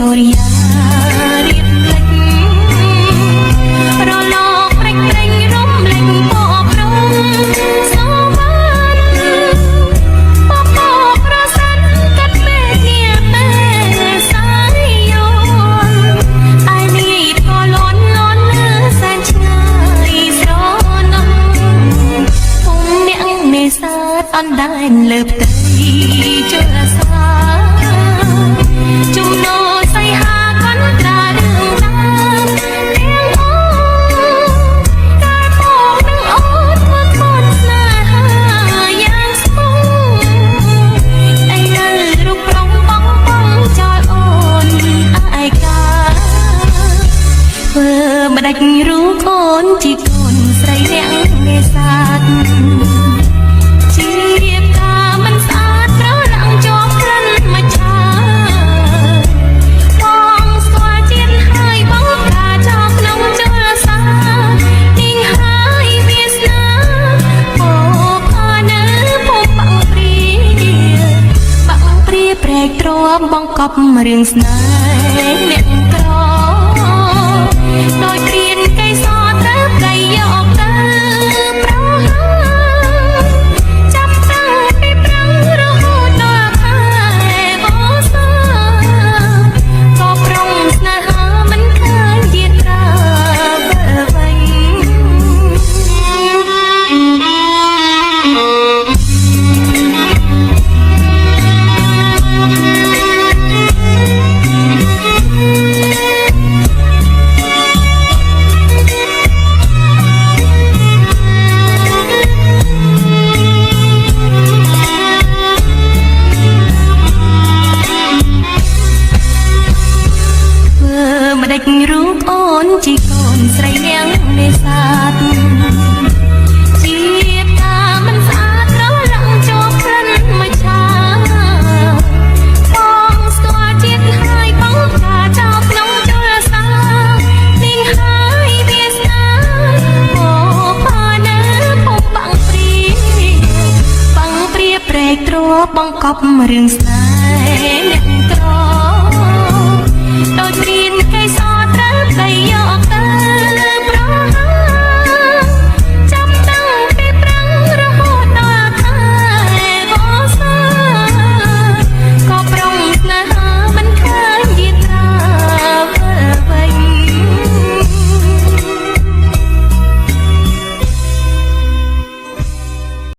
សូរិយារៀបលេចរលកព្រិចព្រិញរំលេចពណ៌ព្រំសូវ៉ាន់ពពកប្រសិនកាត់មេឃនាពេលសាយយន្តតែនេះក៏លន់លន់សែនឆ្ងាយស្រណោះពុំអ្នកនេសាទអណ្ដែតលើផ្ទៃជលសាជំនោសៃហាកណ្ដាលរឿងដើមទាំងអូតែផងនឹងអូនធ្វើខុសស្នេហាយ៉ាងស្ពងតែនៅរូបប្រងបងបងចោលអូនឯកាធ្វើម្ដេចរូបអូនជាកូនស្រីអ្នកនេសាទបង្កប់រឿងស្នេហ៍អ្នកក្រដោយព្រៀនកៃសត្រូវប្រៃយកទៅប្រហើចាប់តាំងពីប្រឹងរហូតដល់ខែបោសាក៏ប្រុងស្នេហាមិនឃើញយាត្រាវិលវិញរូបអូនជាកូនស្រីនាងនេសាទជាតាមិនស្អាតរលឹងជាប់ក្លិនមច្ឆាបងស្គាល់ជាតិហើយបងកាចោលក្នុងជលសានាងហើយវាស្នាអូផានៅពុំបាំងព្រាព្រែកទ្រពបង្កប់រឿងស្នេហ៍